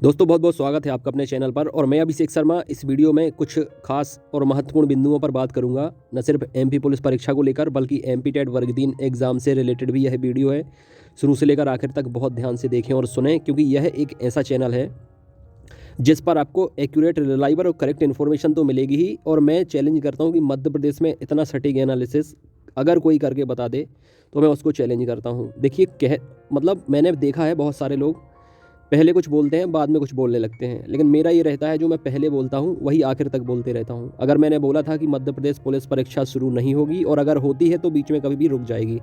दोस्तों बहुत बहुत स्वागत है आपका अपने चैनल पर। और मैं अभिषेक शर्मा इस वीडियो में कुछ खास और महत्वपूर्ण बिंदुओं पर बात करूंगा, न सिर्फ एमपी पुलिस परीक्षा को लेकर बल्कि एमपी टेट वर्ग 3 एग्ज़ाम से रिलेटेड भी यह वीडियो है। शुरू से लेकर आखिर तक बहुत ध्यान से देखें और सुनें, क्योंकि यह एक ऐसा चैनल है जिस पर आपको एक्यूरेट, रिलायबल और करेक्ट इन्फॉर्मेशन तो मिलेगी ही। और मैं चैलेंज करता हूँ कि मध्य प्रदेश में इतना सटीक एनालिसिस अगर कोई करके बता दे तो मैं उसको चैलेंज करता हूँ। देखिए मतलब मैंने देखा है बहुत सारे लोग पहले कुछ बोलते हैं, बाद में कुछ बोलने लगते हैं, लेकिन मेरा ये रहता है जो मैं पहले बोलता हूँ वही आखिर तक बोलते रहता हूँ। अगर मैंने बोला था कि मध्य प्रदेश पुलिस परीक्षा शुरू नहीं होगी और अगर होती है तो बीच में कभी भी रुक जाएगी,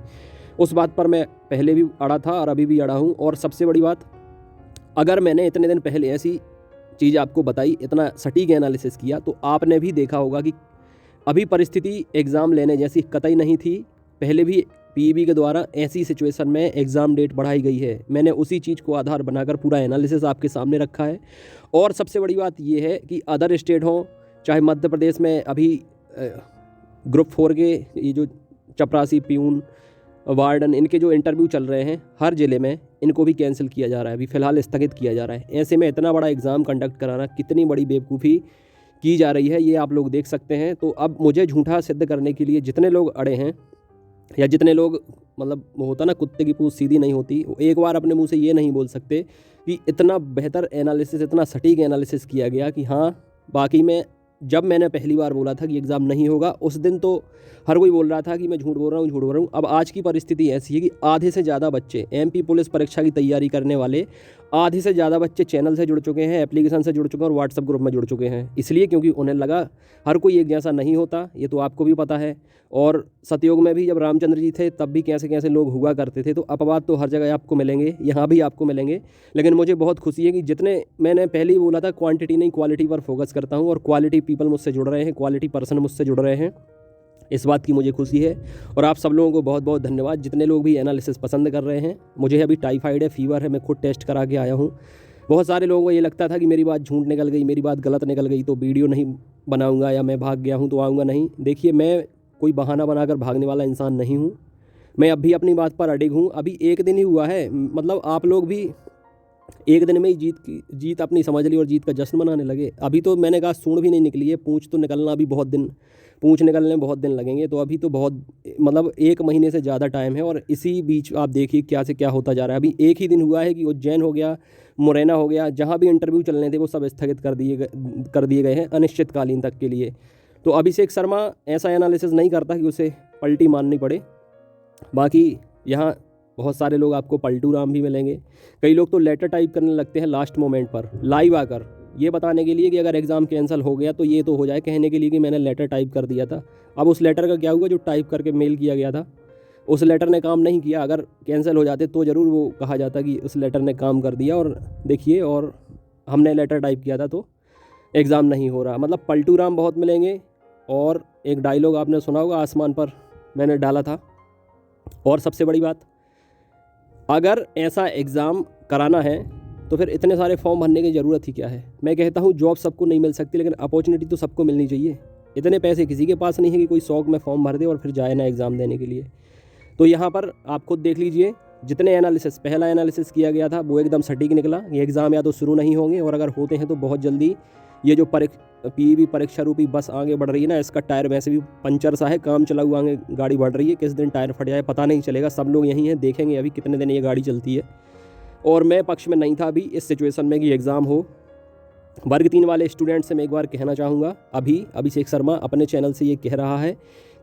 उस बात पर मैं पहले भी अड़ा था और अभी भी अड़ा हूँ। और सबसे बड़ी बात, अगर मैंने इतने दिन पहले ऐसी चीज़ आपको बताई, इतना सटीक एनालिसिस किया, तो आपने भी देखा होगा कि अभी परिस्थिति एग्ज़ाम लेने जैसी कतई नहीं थी। पहले भी पीईबी के द्वारा ऐसी सिचुएशन में एग्ज़ाम डेट बढ़ाई गई है। मैंने उसी चीज़ को आधार बनाकर पूरा एनालिसिस आपके सामने रखा है। और सबसे बड़ी बात यह है कि अदर स्टेट हों, चाहे मध्य प्रदेश में अभी ग्रुप 4 के ये जो चपरासी, प्यून, वार्डन, इनके जो इंटरव्यू चल रहे हैं हर ज़िले में, इनको भी कैंसिल किया जा रहा है, अभी फ़िलहाल स्थगित किया जा रहा है। ऐसे में इतना बड़ा एग्ज़ाम कंडक्ट कराना कितनी बड़ी बेवकूफ़ी की जा रही है, ये आप लोग देख सकते हैं। तो अब मुझे झूठा सिद्ध करने के लिए जितने लोग अड़े हैं, या जितने लोग, मतलब वो होता ना कुत्ते की पूंछ सीधी नहीं होती, वो एक बार अपने मुंह से ये नहीं बोल सकते कि इतना बेहतर एनालिसिस, इतना सटीक एनालिसिस किया गया कि हाँ बाकी में। जब मैंने पहली बार बोला था कि एग्ज़ाम नहीं होगा, उस दिन तो हर कोई बोल रहा था कि मैं झूठ बोल रहा हूँ। अब आज की परिस्थिति ऐसी है कि आधे से ज़्यादा बच्चे एमपी पुलिस परीक्षा की तैयारी करने वाले, आधे से ज़्यादा बच्चे चैनल से जुड़ चुके हैं, एप्लीकेशन से जुड़ चुके हैं और व्हाट्सएप ग्रुप में जुड़ चुके हैं। इसलिए क्योंकि उन्हें लगा हर कोई एक जैसा नहीं होता, ये तो आपको भी पता है। और सतयुग में भी जब रामचंद्र जी थे तब भी कैसे कैसे लोग हुआ करते थे। तो अपवाद तो हर जगह आपको मिलेंगे, यहाँ भी आपको मिलेंगे। लेकिन मुझे बहुत खुशी है कि जितने, मैंने पहले ही बोला था, क्वांटिटी नहीं क्वालिटी पर फोकस करता हूँ और क्वालिटी पीपल मुझसे जुड़ रहे हैं, क्वालिटी पर्सन मुझसे जुड़ रहे हैं, इस बात की मुझे खुशी है। और आप सब लोगों को बहुत बहुत धन्यवाद, जितने लोग भी एनालिसिस पसंद कर रहे हैं। मुझे अभी टाइफाइड है, फीवर है, मैं खुद टेस्ट करा के आया हूँ। बहुत सारे लोगों को ये लगता था कि मेरी बात झूठ निकल गई, मेरी बात गलत निकल गई तो वीडियो नहीं बनाऊंगा, या मैं भाग गया हूँ तो आऊँगा नहीं। देखिए, मैं कोई बहाना बनाकर भागने वाला इंसान नहीं हूँ। मैं अब भी अपनी बात पर अडिग हूँ। अभी एक दिन ही हुआ है, मतलब आप लोग भी एक दिन में ही जीत अपनी समझ ली और जीत का जश्न मनाने लगे। अभी तो मैंने कहा सूंड भी नहीं निकली है, पूँछ तो निकलना अभी बहुत दिन, पूँछ निकलने में बहुत दिन लगेंगे। तो अभी तो बहुत, मतलब 1 महीने से ज़्यादा टाइम है। और इसी बीच आप देखिए क्या से क्या होता जा रहा है। अभी एक ही दिन हुआ है कि उज्जैन हो गया, मुरैना हो गया, जहाँ भी इंटरव्यू चलने थे वो सब स्थगित कर दिए गए हैं अनिश्चितकालीन तक के लिए। तो अभिषेक शर्मा ऐसा एनालिसिस नहीं करता कि उसे पलटी मारनी पड़े। बाकी यहाँ बहुत सारे लोग आपको पलटू राम भी मिलेंगे। कई लोग तो लेटर टाइप करने लगते हैं लास्ट मोमेंट पर, लाइव आकर, ये बताने के लिए कि अगर एग्ज़ाम कैंसिल हो गया तो ये तो हो जाए, कहने के लिए कि मैंने लेटर टाइप कर दिया था। अब उस लेटर का क्या हुआ जो टाइप करके मेल किया गया था? उस लेटर ने काम नहीं किया। अगर कैंसिल हो जाते तो ज़रूर वो कहा जाता कि उस लेटर ने काम कर दिया, और देखिए, और हमने लेटर टाइप किया था तो एग्ज़ाम नहीं हो रहा। मतलब पलटू राम बहुत मिलेंगे। और एक डायलॉग आपने सुना होगा, आसमान पर मैंने डाला था। और सबसे बड़ी बात, अगर ऐसा एग्ज़ाम कराना है तो फिर इतने सारे फॉर्म भरने की ज़रूरत ही क्या है? मैं कहता हूँ जॉब सबको नहीं मिल सकती, लेकिन अपॉर्चुनिटी तो सबको मिलनी चाहिए। इतने पैसे किसी के पास नहीं है कि कोई शौक में फॉर्म भर दे और फिर जाए ना एग्ज़ाम देने के लिए। तो यहाँ पर आप खुद देख लीजिए, जितने एनालिसिस, पहला एनालिसिस किया गया था वो एकदम सटीक निकला। ये एग्ज़ाम या तो शुरू नहीं होंगे, और अगर होते हैं तो बहुत जल्दी। ये जो पीईबी परीक्षा रूपी बस आगे बढ़ रही है ना, इसका टायर वैसे भी पंचर सा है, काम चला हुआ आगे गाड़ी बढ़ रही है। किस दिन टायर फट जाए पता नहीं चलेगा। सब लोग यहीं हैं, देखेंगे अभी कितने दिन ये गाड़ी चलती है। और मैं पक्ष में नहीं था अभी इस सिचुएशन में कि एग्ज़ाम हो। वर्ग 3 वाले स्टूडेंट से मैं एक बार कहना चाहूँगा, अभी अभिषेक शर्मा अपने चैनल से ये कह रहा है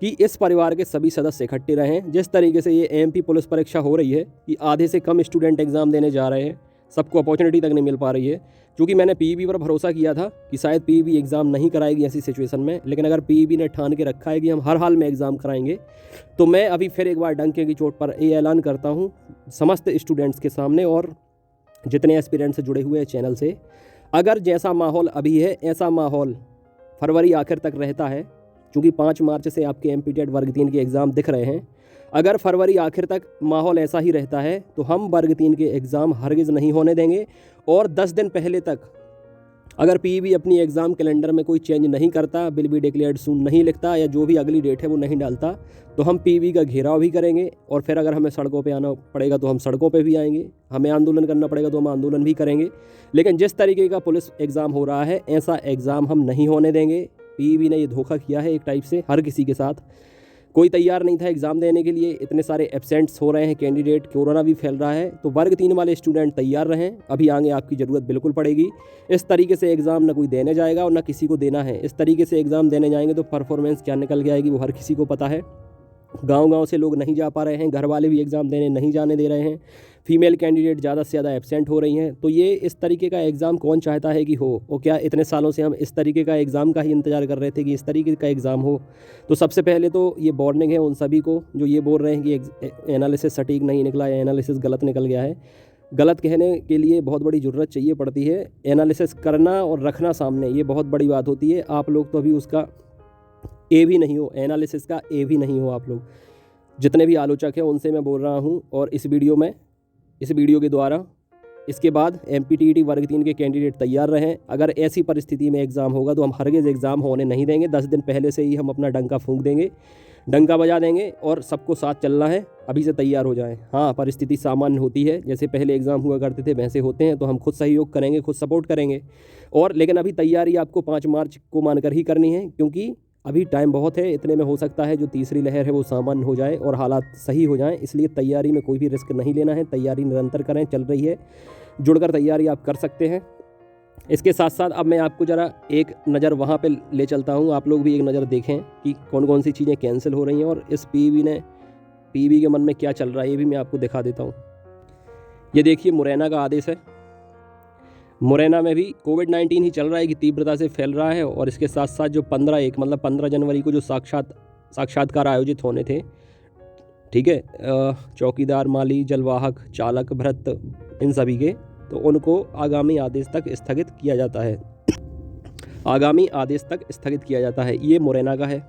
कि इस परिवार के सभी सदस्य इकट्ठे रहें। जिस तरीके से ये एमपी पुलिस परीक्षा हो रही है कि आधे से कम स्टूडेंट एग्ज़ाम देने जा रहे हैं, सबको अपॉर्चुनिटी तक नहीं मिल पा रही है। क्योंकि मैंने पीईबी पर भरोसा किया था कि शायद पीईबी एग्ज़ाम नहीं कराएगी ऐसी सिचुएशन में, लेकिन अगर पीईबी ने ठान के रखा है कि हम हर हाल में एग्ज़ाम कराएंगे, तो मैं अभी फिर एक बार डंके की चोट पर ये ऐलान करता हूँ समस्त स्टूडेंट्स के सामने और जितने एस्पिरेंट से जुड़े हुए हैं चैनल से, अगर जैसा माहौल अभी है ऐसा माहौल फरवरी आखिर तक रहता है, क्योंकि 5 मार्च से आपके एमपी टेट वर्ग 3 के एग्ज़ाम दिख रहे हैं, अगर फरवरी आखिर तक माहौल ऐसा ही रहता है तो हम वर्ग 3 के एग्ज़ाम हरगिज़ नहीं होने देंगे। और 10 दिन पहले तक अगर पीईबी अपनी एग्ज़ाम कैलेंडर में कोई चेंज नहीं करता, विल बी डिक्लेयर्ड सून नहीं लिखता या जो भी अगली डेट है वो नहीं डालता, तो हम पीईबी का घेराव भी करेंगे। और फिर अगर हमें सड़कों पे आना पड़ेगा तो हम सड़कों पे भी आएंगे, हमें आंदोलन करना पड़ेगा तो हम आंदोलन भी करेंगे। लेकिन जिस तरीके का पुलिस एग्ज़ाम हो रहा है, ऐसा एग्ज़ाम हम नहीं होने देंगे। पीईबी ने ये धोखा किया है एक टाइप से हर किसी के साथ। कोई तैयार नहीं था एग्ज़ाम देने के लिए, इतने सारे एब्सेंट्स हो रहे हैं कैंडिडेट, कोरोना भी फैल रहा है। तो वर्ग 3 वाले स्टूडेंट तैयार रहें, अभी आगे आपकी ज़रूरत बिल्कुल पड़ेगी। इस तरीके से एग्ज़ाम ना कोई देने जाएगा और ना किसी को देना है। इस तरीके से एग्ज़ाम देने जाएंगे तो परफॉर्मेंस क्या निकल के आएगी वो हर किसी को पता है। गांव-गांव से लोग नहीं जा पा रहे हैं, घर वाले भी एग्ज़ाम देने नहीं जाने दे रहे हैं, फीमेल कैंडिडेट ज़्यादा से ज़्यादा एब्सेंट हो रही हैं। तो ये इस तरीके का एग्ज़ाम कौन चाहता है कि हो? और क्या इतने सालों से हम इस तरीके का एग्ज़ाम का ही इंतज़ार कर रहे थे कि इस तरीके का एग्ज़ाम हो? तो सबसे पहले तो ये वार्निंग है उन सभी को जो ये बोल रहे हैं कि एनालिसिस सटीक नहीं निकला या एनालिसिस गलत निकल गया है। गलत कहने के लिए बहुत बड़ी ज़रूरत चाहिए पड़ती है। एनालिसिस करना और रखना सामने, ये बहुत बड़ी बात होती है। आप लोग तो अभी उसका ए भी नहीं हो, एनालिसिस का ए भी नहीं हो आप लोग। जितने भी आलोचक हैं उनसे मैं बोल रहा हूं, और इस वीडियो के द्वारा इसके बाद एमपीटीईटी वर्ग 3 के कैंडिडेट तैयार रहें। अगर ऐसी परिस्थिति में एग्ज़ाम होगा तो हम हरगिज़ एग्ज़ाम होने नहीं देंगे। 10 दिन पहले से ही हम अपना डंका फूंक देंगे, डंका बजा देंगे और सबको साथ चलना है। अभी से तैयार हो जाएं। हाँ, परिस्थिति सामान्य होती है, जैसे पहले एग्ज़ाम हुआ करते थे वैसे होते हैं, तो हम खुद सहयोग करेंगे, खुद सपोर्ट करेंगे। और लेकिन अभी तैयारी आपको 5 मार्च को मानकर ही करनी है, क्योंकि अभी टाइम बहुत है। इतने में हो सकता है जो तीसरी लहर है वो सामान्य हो जाए और हालात सही हो जाएं। इसलिए तैयारी में कोई भी रिस्क नहीं लेना है, तैयारी निरंतर करें, चल रही है, जुड़कर तैयारी आप कर सकते हैं। इसके साथ साथ अब मैं आपको ज़रा एक नज़र वहाँ पे ले चलता हूँ, आप लोग भी एक नज़र देखें कि कौन कौन सी चीज़ें कैंसिल हो रही हैं और इस पीईबी के मन में क्या चल रहा है, ये भी मैं आपको दिखा देता हूँ। ये देखिए, मुरैना का आदेश है। मुरैना में भी कोविड-19 ही चल रहा है कि तीव्रता से फैल रहा है। और इसके साथ साथ जो 15/1 मतलब 15 जनवरी को जो साक्षात्कार आयोजित होने थे, ठीक है, चौकीदार, माली, जलवाहक, चालक, भृत्य, इन सभी के, तो उनको आगामी आदेश तक स्थगित किया जाता है। आगामी आदेश तक स्थगित किया जाता है। ये मुरैना का है।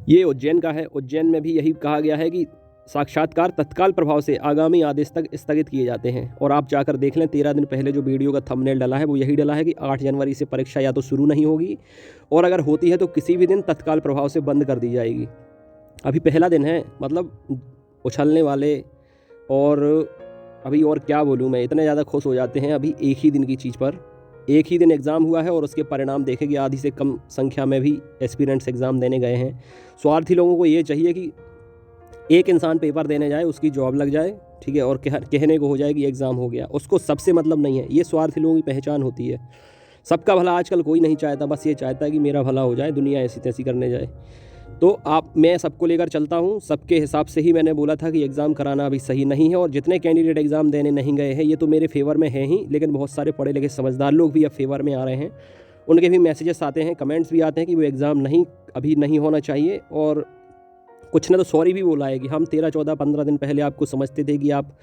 ये उज्जैन का है। उज्जैन में भी यही कहा गया है कि साक्षात्कार तत्काल प्रभाव से आगामी आदेश तक स्थगित किए जाते हैं। और आप जाकर देख लें, 13 दिन पहले जो वीडियो का थंबनेल डला है वो यही डला है कि 8 जनवरी से परीक्षा या तो शुरू नहीं होगी, और अगर होती है तो किसी भी दिन तत्काल प्रभाव से बंद कर दी जाएगी। अभी पहला दिन है, मतलब उछलने वाले, और अभी और क्या बोलूँ मैं, इतने ज़्यादा खुश हो जाते हैं अभी एक ही दिन की चीज़ पर। एक ही दिन एग्ज़ाम हुआ है और उसके परिणाम देखे कि आधी से कम संख्या में भी एस्पिरेंट्स एग्ज़ाम देने गए हैं। स्वार्थी लोगों को ये चाहिए कि एक इंसान पेपर देने जाए, उसकी जॉब लग जाए, ठीक है, और कहने को हो जाए कि एग्ज़ाम हो गया। उसको सबसे मतलब नहीं है। ये स्वार्थी लोगों की पहचान होती है। सबका भला आजकल कोई नहीं चाहता, बस ये चाहता है कि मेरा भला हो जाए, दुनिया ऐसी तैसी करने जाए। तो मैं सबको लेकर चलता हूँ, सबके हिसाब से ही मैंने बोला था कि एग्ज़ाम कराना अभी सही नहीं है। और जितने कैंडिडेट एग्ज़ाम देने नहीं गए हैं, ये तो मेरे फेवर में है ही, लेकिन बहुत सारे पढ़े लिखे समझदार लोग भी अब फेवर में आ रहे हैं। उनके भी मैसेजेस आते हैं, कमेंट्स भी आते हैं कि वो एग्ज़ाम अभी नहीं होना चाहिए। और कुछ ने तो सॉरी भी बोला है कि हम 13, 14, 15 दिन पहले आपको समझते थे कि आप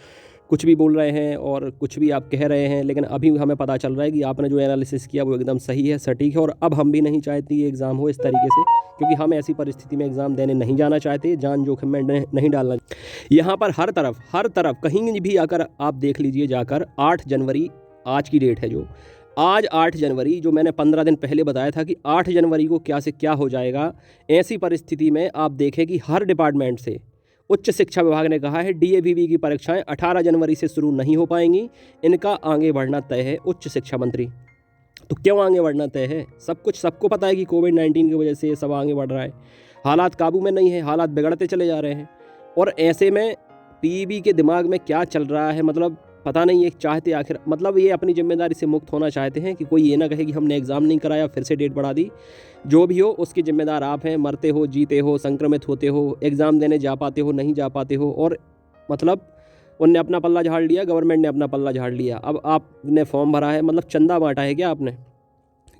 कुछ भी बोल रहे हैं और कुछ भी आप कह रहे हैं, लेकिन अभी हमें पता चल रहा है कि आपने जो एनालिसिस किया वो एकदम सही है, सटीक है। और अब हम भी नहीं चाहते ये एग्ज़ाम हो इस तरीके से, क्योंकि हम ऐसी परिस्थिति में एग्ज़ाम देने नहीं जाना चाहते, जान जोखिम में नहीं डालना। यहाँ पर हर तरफ कहीं भी आकर आप देख लीजिए जाकर, 8 जनवरी आज की डेट है, जो आज 8 जनवरी, जो मैंने 15 दिन पहले बताया था कि 8 जनवरी को क्या से क्या हो जाएगा। ऐसी परिस्थिति में आप देखें कि हर डिपार्टमेंट से उच्च शिक्षा विभाग ने कहा है डीएवीवी की परीक्षाएं 18 जनवरी से शुरू नहीं हो पाएंगी, इनका आगे बढ़ना तय है। उच्च शिक्षा मंत्री, तो क्यों आगे बढ़ना तय है? सबको पता है कि कोविड-19 की वजह से ये सब आगे बढ़ रहा है, हालात काबू में नहीं है, हालात बिगड़ते चले जा रहे हैं। और ऐसे में पीईबी के दिमाग में क्या चल रहा है, मतलब पता नहीं ये चाहते आखिर, मतलब ये अपनी जिम्मेदारी से मुक्त होना चाहते हैं कि कोई ये ना कहे कि हमने एग्ज़ाम नहीं कराया, फिर से डेट बढ़ा दी। जो भी हो उसकी जिम्मेदार आप हैं, मरते हो, जीते हो, संक्रमित होते हो, एग्ज़ाम देने जा पाते हो, नहीं जा पाते हो। और मतलब उनने अपना पल्ला झाड़ लिया, गवर्नमेंट ने अपना पल्ला झाड़ लिया। अब आपने फॉर्म भरा है, मतलब चंदा बांटा है क्या आपने,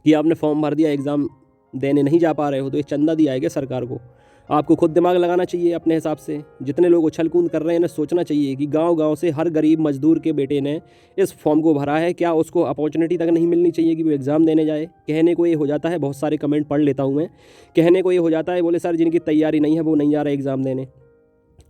कि आपने फॉर्म भर दिया, एग्ज़ाम देने नहीं जा पा रहे हो, तो ये चंदा दिया है क्या सरकार को? आपको खुद दिमाग लगाना चाहिए अपने हिसाब से। जितने लोग उछल कूद कर रहे हैं, इन्हें सोचना चाहिए कि गांव-गांव से हर गरीब मजदूर के बेटे ने इस फॉर्म को भरा है, क्या उसको अपॉर्चुनिटी तक नहीं मिलनी चाहिए कि वो एग्ज़ाम देने जाए? कहने को ये हो जाता है, बहुत सारे कमेंट पढ़ लेता हूँ मैं, कहने को ये हो जाता है, बोले सर जिनकी तैयारी नहीं है वो नहीं जा रहे एग्ज़ाम देने।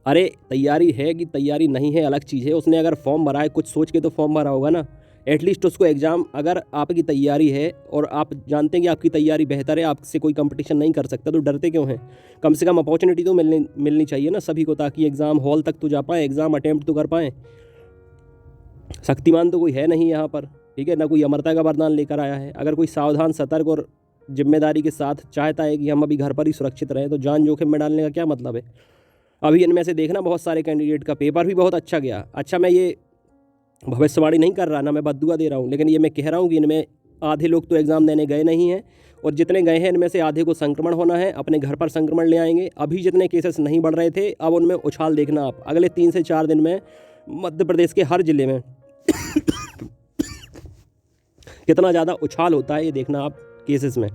अरे तैयारी है कि तैयारी नहीं है अलग चीज़ है। उसने अगर फॉर्म भरा है, कुछ सोच के तो फॉर्म भरा होगा ना, एटलीस्ट उसको एग्ज़ाम, अगर आपकी तैयारी है और आप जानते हैं कि आपकी तैयारी बेहतर है, आपसे कोई कंपटीशन नहीं कर सकता, तो डरते क्यों हैं? कम से कम अपॉर्चुनिटी तो मिलनी चाहिए ना सभी को, ताकि एग्ज़ाम हॉल तक तो जा पाएँ, एग्ज़ाम अटैम्प्ट तो कर पाएँ। शक्तिमान तो कोई है नहीं यहाँ पर, ठीक है, ना कोई अमरता का वरदान लेकर आया है। अगर कोई सावधान, सतर्क और जिम्मेदारी के साथ चाहता है कि हम अभी घर पर ही सुरक्षित रहें, तो जान जोखिम में डालने का क्या मतलब है? अभी इनमें से देखना, बहुत सारे कैंडिडेट का पेपर भी बहुत अच्छा गया। अच्छा, मैं ये भविष्यवाणी नहीं कर रहा, ना मैं बद्दुआ दे रहा हूँ, लेकिन ये मैं कह रहा हूँ कि इनमें आधे लोग तो एग्ज़ाम देने गए नहीं हैं, और जितने गए हैं इनमें से आधे को संक्रमण होना है, अपने घर पर संक्रमण ले आएंगे। अभी जितने केसेस नहीं बढ़ रहे थे, अब उनमें उछाल देखना आप। अगले 3 से 4 दिन में मध्य प्रदेश के हर जिले में कितना ज़्यादा उछाल होता है, ये देखना आप केसेस में।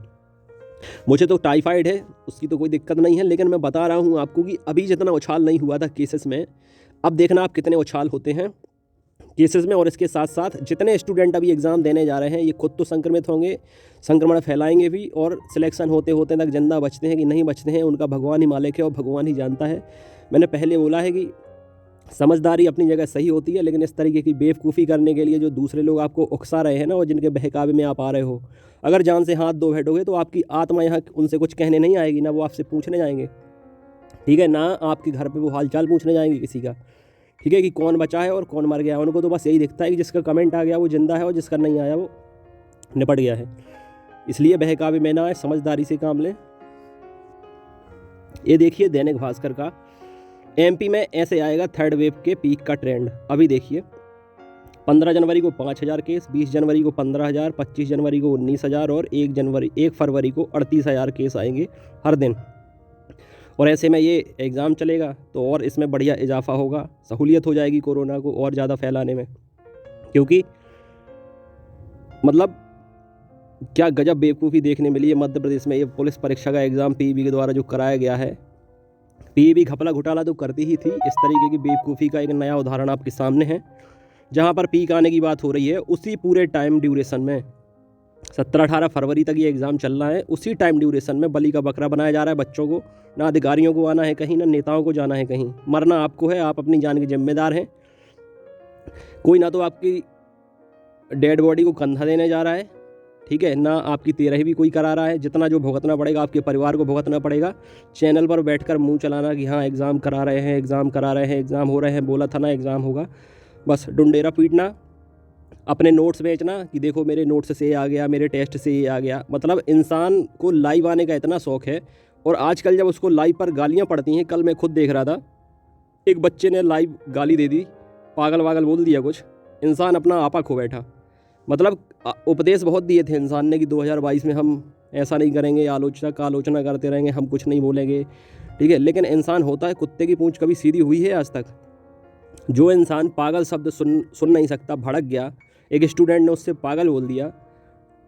मुझे तो टाइफाइड है, उसकी तो कोई दिक्कत नहीं है, लेकिन मैं बता रहा हूँ आपको कि अभी जितना उछाल नहीं हुआ था केसेस में, अब देखना आप कितने उछाल होते हैं केसेस में। और इसके साथ साथ जितने स्टूडेंट अभी एग्ज़ाम देने जा रहे हैं, ये खुद तो संक्रमित होंगे, संक्रमण फैलाएंगे भी, और सिलेक्शन होते होते तक जिंदा बचते हैं कि नहीं बचते हैं, उनका भगवान ही मालिक है और भगवान ही जानता है। मैंने पहले बोला है कि समझदारी अपनी जगह सही होती है, लेकिन इस तरीके की बेवकूफ़ी करने के लिए जो दूसरे लोग आपको उकसा रहे हैं ना, और जिनके बहकावे में आप आ रहे हो, अगर जान से हाथ धो बैठोगे तो आपकी आत्मा यहाँ उनसे कुछ कहने नहीं आएगी, ना वो आपसे पूछने जाएंगे, ठीक है, ना आपके घर पे वो हालचाल पूछने जाएंगे किसी का, ठीक है, कि कौन बचा है और कौन मर गया। उनको तो बस यही दिखता है कि जिसका कमेंट आ गया वो जिंदा है, और जिसका नहीं आया वो निपट गया है। इसलिए बहकावे में ना आए, समझदारी से काम लें। ये देखिए दैनिक भास्कर का, एमपी में ऐसे आएगा थर्ड वेव के पीक का ट्रेंड। अभी देखिए 15 जनवरी को 5,000 केस, 20 जनवरी को 15,000, 25 जनवरी को 19,000 और 1 फरवरी को 38,000 केस आएंगे हर दिन। और ऐसे में ये एग्ज़ाम चलेगा तो और इसमें बढ़िया इजाफा होगा, सहूलियत हो जाएगी कोरोना को और ज़्यादा फैलाने में। क्योंकि मतलब क्या गजब बेवकूफ़ी देखने मिली है मध्य प्रदेश में। ये पुलिस परीक्षा का एग्ज़ाम पीईबी के द्वारा जो कराया गया है, पीईबी घपला घोटाला तो करती ही थी, इस तरीके की बेवकूफ़ी का एक नया उदाहरण आपके सामने है। जहाँ पर पीक आने की बात हो रही है, उसी पूरे टाइम ड्यूरेशन में 17-18 फरवरी तक ये एग्ज़ाम चल रहा है, उसी टाइम ड्यूरेशन में बलि का बकरा बनाया जा रहा है बच्चों को। ना अधिकारियों को आना है कहीं, ना नेताओं को जाना है कहीं, मरना आपको है, आप अपनी जान के जिम्मेदार हैं। कोई ना तो आपकी डेड बॉडी को कंधा देने जा रहा है, ठीक है, ना आपकी तेरह भी कोई करा रहा है। जितना जो भुगतना पड़ेगा आपके परिवार को भुगतना पड़ेगा। चैनल पर बैठकर मुंह चलाना कि हाँ एग्ज़ाम करा रहे हैं, एग्ज़ाम करा रहे हैं, एग्ज़ाम हो रहे हैं, बोला था ना एग्ज़ाम होगा, बस डुंडेरा पीटना, अपने नोट्स बेचना कि देखो मेरे नोट्स से ये आ गया, मेरे टेस्ट से ये आ गया। मतलब इंसान को लाइव आने का इतना शौक़ है, और आजकल जब उसको लाइव पर गालियाँ पड़ती हैं, कल मैं खुद देख रहा था, एक बच्चे ने लाइव गाली दे दी, पागल वागल बोल दिया कुछ, इंसान अपना आपा खो बैठा। मतलब उपदेश बहुत दिए थे इंसान ने कि 2022 में हम ऐसा नहीं करेंगे, आलोचना करते रहेंगे, हम कुछ नहीं बोलेंगे, ठीक है, लेकिन इंसान होता है, कुत्ते की पूंछ कभी सीधी हुई है आज तक? जो इंसान पागल शब्द सुन नहीं सकता, भड़क गया, एक स्टूडेंट ने उससे पागल बोल दिया,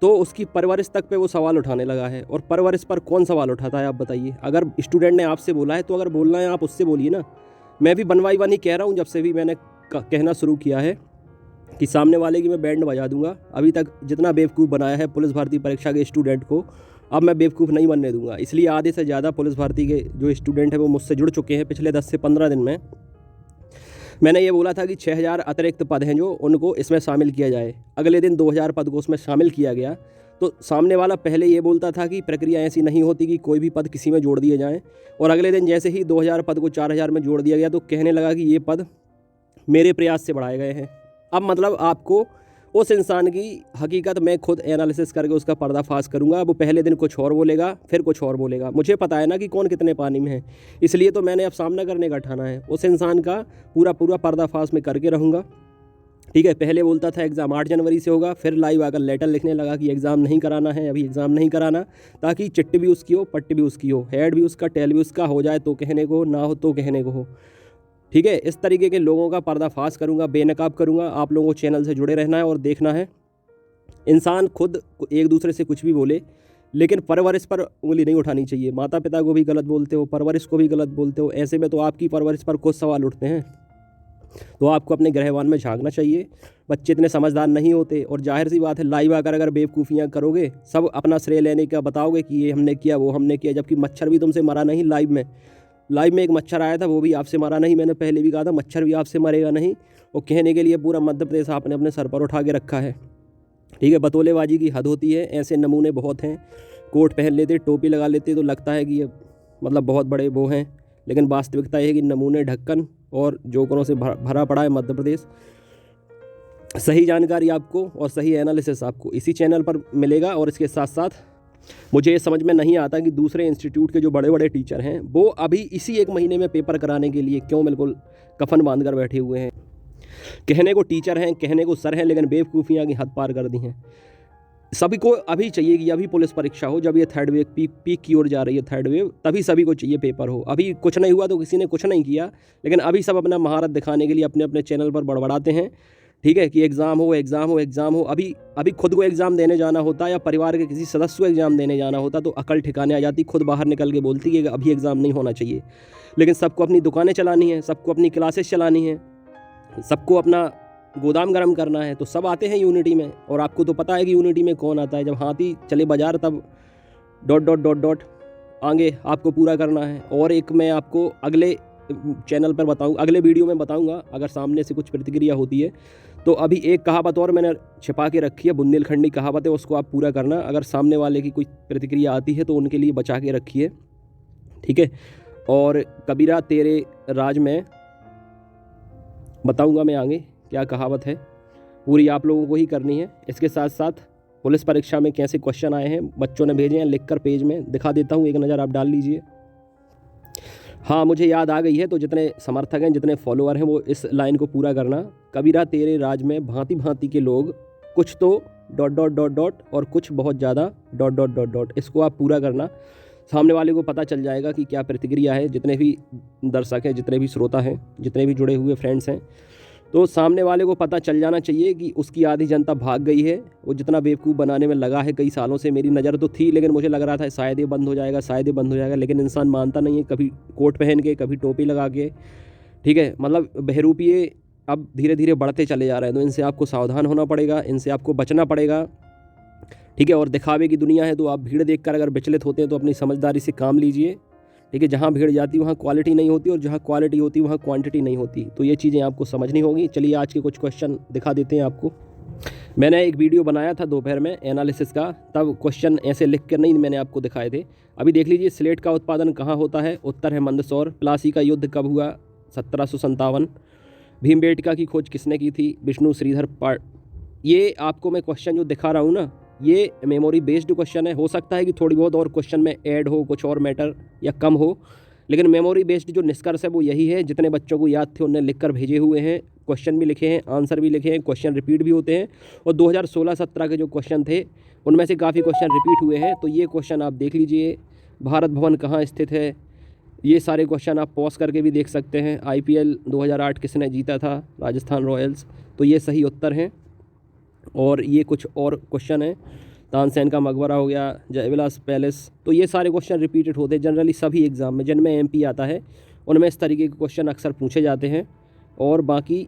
तो उसकी परवरिश तक पे वो सवाल उठाने लगा है। और परवरिश पर कौन सवाल उठाता है आप बताइए? अगर स्टूडेंट ने आपसे बोला है तो अगर बोलना है आप उससे बोलिए ना। मैं भी बनवाई वानी कह रहा हूँ, जब से भी मैंने कहना शुरू किया है कि सामने वाले की मैं बैंड बजा दूंगा। अभी तक जितना बेवकूफ़ बनाया है पुलिस भर्ती परीक्षा के स्टूडेंट को, अब मैं बेवकूफ़ नहीं बनने दूंगा। इसलिए आधे से ज़्यादा पुलिस भर्ती के जो स्टूडेंट हैं वो मुझसे जुड़ चुके हैं पिछले 10 से 15 दिन में। मैंने ये बोला था कि 6,000 अतिरिक्त पद हैं जो उनको इसमें शामिल किया जाए। अगले दिन 2,000 पद को उसमें शामिल किया गया, तो सामने वाला पहले ये बोलता था कि प्रक्रिया ऐसी नहीं होती कि कोई भी पद किसी में जोड़ दिए जाएँ, और अगले दिन जैसे ही 2,000 पद को 4,000 में जोड़ दिया गया तो कहने लगा कि ये पद मेरे प्रयास से बढ़ाए गए हैं। अब मतलब आपको उस इंसान की हकीकत मैं खुद एनालिसिस करके उसका पर्दाफाश करूंगा। वो पहले दिन कुछ और बोलेगा, फिर कुछ और बोलेगा। मुझे पता है ना कि कौन कितने पानी में है, इसलिए तो मैंने अब सामना करने का ठाना है। उस इंसान का पूरा पर्दाफाश मैं करके रहूँगा, ठीक है। पहले बोलता था एग्ज़ाम 8 जनवरी से होगा, फिर लाइव आकर लेटर लिखने लगा कि एग्ज़ाम नहीं कराना है, अभी एग्ज़ाम नहीं कराना, ताकि चिट्ठी भी उसकी हो, पट्टी भी उसकी हो, हेड भी उसका, टेल भी उसका, हो जाए तो कहने को, ना हो तो कहने को हो, ठीक है। इस तरीके के लोगों का पर्दाफाश करूंगा, बेनकाब करूंगा। आप लोगों को चैनल से जुड़े रहना है और देखना है। इंसान खुद एक दूसरे से कुछ भी बोले, लेकिन परवरिश पर उंगली नहीं उठानी चाहिए। माता पिता को भी गलत बोलते हो, परवरिश को भी गलत बोलते हो, ऐसे में तो आपकी परवरिश पर कुछ सवाल उठते हैं। तो आपको अपने गृहवान में झांकना चाहिए। बच्चे इतने समझदार नहीं होते, और जाहिर सी बात है लाइव आकर अगर बेवकूफ़ियाँ करोगे, सब अपना श्रेय लेने का बताओगे कि ये हमने किया, वो हमने किया, जबकि मच्छर भी तुमसे मरा नहीं। लाइव में एक मच्छर आया था, वो भी आपसे मारा नहीं। मैंने पहले भी कहा था मच्छर भी आपसे मरेगा नहीं। और कहने के लिए पूरा मध्य प्रदेश आपने अपने सर पर उठा के रखा है। ठीक है, बतौलेबाजी की हद होती है। ऐसे नमूने बहुत हैं, कोट पहन लेते, टोपी लगा लेते तो लगता है कि ये मतलब बहुत बड़े वो हैं, लेकिन वास्तविकता ये है कि नमूने, ढक्कन और जोकरों से भरा पड़ा है मध्य प्रदेश। सही जानकारी आपको और सही एनालिसिस आपको इसी चैनल पर मिलेगा। और इसके साथ साथ मुझे ये समझ में नहीं आता कि दूसरे इंस्टीट्यूट के जो बड़े बड़े टीचर हैं वो अभी इसी 1 महीने में पेपर कराने के लिए क्यों बिल्कुल कफन बांध कर बैठे हुए हैं। कहने को टीचर हैं, कहने को सर हैं, लेकिन बेवकूफ़ियाँ की हद पार कर दी हैं। सभी को अभी चाहिए कि अभी पुलिस परीक्षा हो, जब ये थर्ड वेव पीक की ओर जा रही है, थर्ड वेव, तभी सभी को चाहिए पेपर हो। अभी कुछ नहीं हुआ तो किसी ने कुछ नहीं किया, लेकिन अभी सब अपना महारत दिखाने के लिए अपने अपने चैनल पर बड़बड़ाते हैं। ठीक है, कि एग्ज़ाम हो, एग्ज़ाम हो, एग्ज़ाम हो। अभी खुद को एग्ज़ाम देने जाना होता या परिवार के किसी सदस्य को एग्ज़ाम देने जाना होता तो अकल ठिकाने आ जाती, खुद बाहर निकल के बोलती कि अभी एग्ज़ाम नहीं होना चाहिए। लेकिन सबको अपनी दुकानें चलानी है, सबको अपनी क्लासेस चलानी है, सबको अपना गोदाम गर्म करना है, तो सब आते हैं यूनिटी में। और आपको तो पता है कि यूनिटी में कौन आता है, जब हाथी चले बाजार तब ... आगे आपको पूरा करना है। और एक मैं आपको अगले चैनल पर बताऊँ, अगले वीडियो में बताऊँगा, अगर सामने से कुछ प्रतिक्रिया होती है तो। अभी एक कहावत और मैंने छिपा के रखी है, बुंदेलखंडी कहावत है, उसको आप पूरा करना। अगर सामने वाले की कोई प्रतिक्रिया आती है तो उनके लिए बचा के रखिए, ठीक है। और कबीरा तेरे राज में बताऊँगा मैं आगे क्या कहावत है, पूरी आप लोगों को ही करनी है। इसके साथ साथ पुलिस परीक्षा में कैसे क्वेश्चन आए हैं, बच्चों ने भेजे हैं, लिखकर पेज में दिखा देता हूँ, एक नज़र आप डाल .. हाँ, मुझे याद आ गई है। तो जितने समर्थक हैं, जितने फॉलोअर हैं, वो इस लाइन को पूरा करना। कबीरा तेरे राज में भांति भांति के लोग, कुछ तो ... और कुछ बहुत ज़्यादा ... इसको आप पूरा करना। सामने वाले को पता चल जाएगा कि क्या प्रतिक्रिया है। जितने भी दर्शक हैं, जितने भी श्रोता हैं, जितने भी जुड़े हुए फ्रेंड्स हैं, तो सामने वाले को पता चल जाना चाहिए कि उसकी आधी जनता भाग गई है। वो जितना बेवकूफ़ बनाने में लगा है कई सालों से, मेरी नज़र तो थी, लेकिन मुझे लग रहा था शायद ये बंद हो जाएगा, शायद ये बंद हो जाएगा, लेकिन इंसान मानता नहीं है। कभी कोट पहन के, कभी टोपी लगा के, ठीक है, मतलब बहरूपिये अब धीरे धीरे बढ़ते चले जा रहे हैं। तो इनसे आपको सावधान होना पड़ेगा, इनसे आपको बचना पड़ेगा, ठीक है। और दिखावे की दुनिया है, तो आप भीड़ देखकर अगर विचलित होते हैं तो अपनी समझदारी से काम लीजिए, ठीक है। जहाँ भीड़ जाती है वहाँ क्वालिटी नहीं होती, और जहाँ क्वालिटी होती है वहाँ क्वांटिटी नहीं होती। तो ये चीज़ें आपको समझनी होगी। चलिए आज के कुछ क्वेश्चन दिखा देते हैं आपको। मैंने एक वीडियो बनाया था दोपहर में एनालिसिस का, तब क्वेश्चन ऐसे लिख कर नहीं मैंने आपको दिखाए थे। अभी देख लीजिए, स्लेट का उत्पादन कहाँ होता है? उत्तर है मंदसौर। प्लासी का युद्ध कब हुआ? 1757। भीमबेटका की खोज किसने की थी? विष्णु श्रीधर पाट। ये आपको मैं क्वेश्चन जो दिखा रहा हूँ ना, ये मेमोरी बेस्ड क्वेश्चन है। हो सकता है कि थोड़ी बहुत और क्वेश्चन में ऐड हो, कुछ और मैटर या कम हो, लेकिन मेमोरी बेस्ड जो निष्कर्ष है वो यही है। जितने बच्चों को याद थे उन्होंने लिख कर भेजे हुए हैं, क्वेश्चन भी लिखे हैं, आंसर भी लिखे हैं, क्वेश्चन रिपीट भी होते हैं। और 2016-17 के जो क्वेश्चन थे उनमें से काफ़ी क्वेश्चन रिपीट हुए हैं। तो ये क्वेश्चन आप देख लीजिए। भारत भवन कहाँ स्थित है? ये सारे क्वेश्चन आप पॉज करके भी देख सकते हैं। IPL 2008 किसने जीता था? राजस्थान रॉयल्स। तो ये सही उत्तर हैं। और ये कुछ और क्वेश्चन हैं, तानसेन का मकबरा हो गया, जयविलास पैलेस। तो ये सारे क्वेश्चन रिपीटेड होते हैं जनरली सभी एग्ज़ाम में। जिनमें MP आता है उनमें इस तरीके के क्वेश्चन अक्सर पूछे जाते हैं। और बाकी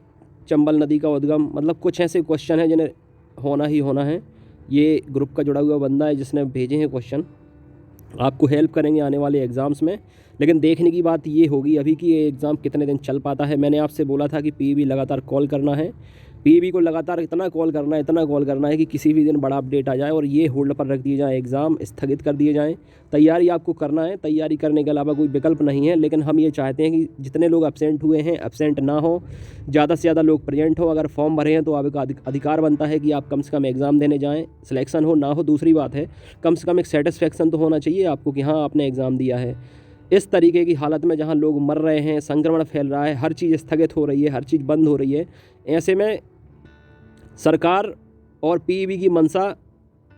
चंबल नदी का उद्गम, मतलब कुछ ऐसे क्वेश्चन हैं जिन्हें होना ही होना है। ये ग्रुप का जुड़ा हुआ बंदा है जिसने भेजे हैं क्वेश्चन, आपको हेल्प करेंगे आने वाले एग्ज़ाम्स में। लेकिन देखने की बात ये होगी अभी कि ये एग्ज़ाम कितने दिन चल पाता है। मैंने आपसे बोला था कि PEB लगातार कॉल करना है, PEB को लगातार इतना कॉल करना है कि किसी भी दिन बड़ा अपडेट आ जाए और ये होल्ड पर रख दिए जाएँ, एग्ज़ाम स्थगित कर दिए जाएँ। तैयारी आपको करना है, तैयारी करने के अलावा कोई विकल्प नहीं है। लेकिन हम ये चाहते हैं कि जितने लोग एब्सेंट हुए हैं एब्सेंट ना हो, ज़्यादा से ज़्यादा लोग प्रेजेंट हो। अगर फॉर्म भरे हैं तो आपका अधिकार बनता है कि आप कम से कम एग्ज़ाम देने जाएँ। सिलेक्शन हो ना हो दूसरी बात है, कम से कम एक सेटिस्फेक्शन तो होना चाहिए आपको कि हाँ आपने एग्ज़ाम दिया है। इस तरीके की हालत में जहाँ लोग मर रहे हैं, संक्रमण फैल रहा है, हर चीज़ स्थगित हो रही है, हर चीज़ बंद हो रही है, ऐसे में सरकार और PEB की मंशा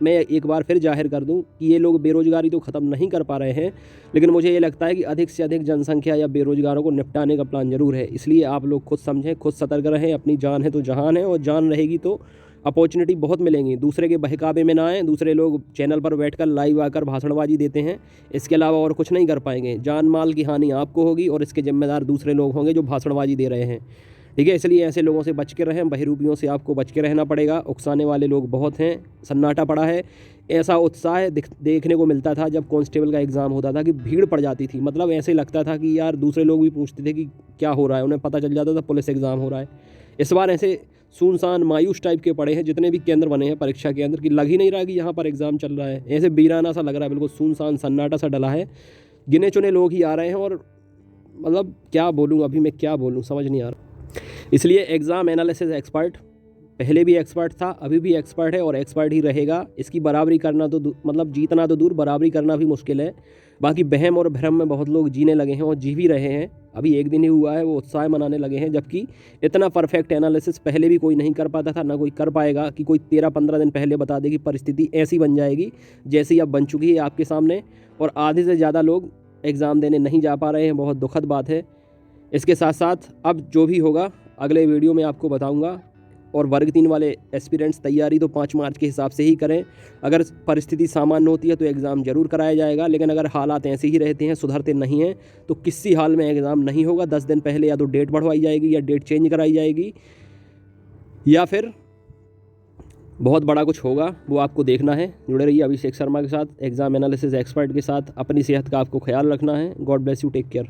मैं एक बार फिर जाहिर कर दूं कि ये लोग बेरोज़गारी तो ख़त्म नहीं कर पा रहे हैं, लेकिन मुझे ये लगता है कि अधिक से अधिक जनसंख्या या बेरोज़गारों को निपटाने का प्लान ज़रूर है। इसलिए आप लोग खुद समझें, खुद सतर्क रहें। अपनी जान है तो जहान है, और जान रहेगी तो अपॉर्चुनिटी बहुत मिलेंगी। दूसरे के बहकावे में ना आएँ। दूसरे लोग चैनल पर बैठकर लाइव आकर भाषणबाजी देते हैं, इसके अलावा और कुछ नहीं कर पाएंगे। जान माल की हानि आपको होगी और इसके जिम्मेदार दूसरे लोग होंगे जो भाषणबाजी दे रहे हैं, ठीक है। इसलिए ऐसे लोगों से बच के रहें। बहरूपियों से आपको बच के रहना पड़ेगा। उकसाने वाले लोग बहुत हैं, सन्नाटा पड़ा है। ऐसा उत्साह देखने को मिलता था जब कांस्टेबल का एग्ज़ाम होता था कि भीड़ पड़ जाती थी। मतलब ऐसे लगता था कि यार दूसरे लोग भी पूछते थे कि क्या हो रहा है, उन्हें पता चल जाता था पुलिस एग्ज़ाम हो रहा है। इस बार ऐसे सुनसान मायूस टाइप के पड़े हैं जितने भी केंद्र बने हैं परीक्षा के अंदर, कि लग ही नहीं रहा कि यहाँ पर एग्ज़ाम चल रहा है। ऐसे वीराना सा लग रहा है, बिल्कुल सुनसान सन्नाटा सा डला है, गिने चुने लोग ही आ रहे हैं। और मतलब क्या बोलूँ, अभी मैं क्या बोलूँ समझ नहीं आ रहा। इसलिए एग्ज़ाम एनालिसिस एक्सपर्ट पहले भी एक्सपर्ट था, अभी भी एक्सपर्ट है और एक्सपर्ट ही रहेगा। इसकी बराबरी करना तो मतलब जीतना तो दूर, बराबरी करना भी मुश्किल है। बाकी वहम और भ्रम में बहुत लोग जीने लगे हैं और जी भी रहे हैं। अभी एक दिन ही हुआ है, वो उत्साह मनाने लगे हैं, जबकि इतना परफेक्ट एनालिसिस पहले भी कोई नहीं कर पाता था, ना कोई कर पाएगा। कि कोई 13-15 दिन पहले बता दे कि परिस्थिति ऐसी बन जाएगी जैसी अब बन चुकी है आपके सामने, और आधे से ज़्यादा लोग एग्ज़ाम देने नहीं जा पा रहे हैं। बहुत दुखद बात है। इसके साथ साथ अब जो भी होगा अगले वीडियो में आपको बताऊँगा। और वर्ग 3 वाले एस्पिरेंट्स तैयारी तो 5 मार्च के हिसाब से ही करें। अगर परिस्थिति सामान्य होती है तो एग्ज़ाम ज़रूर कराया जाएगा, लेकिन अगर हालात ऐसे ही रहते हैं, सुधरते नहीं हैं, तो किसी हाल में एग्ज़ाम नहीं होगा। 10 दिन पहले या तो डेट बढ़वाई जाएगी या डेट चेंज कराई जाएगी, या फिर बहुत बड़ा कुछ होगा, वो आपको देखना है। जुड़े रहिए अभिषेक शर्मा के साथ, एग्ज़ाम एनालिसिस एक्सपर्ट के साथ। अपनी सेहत का आपको ख्याल रखना है। God bless you, take care.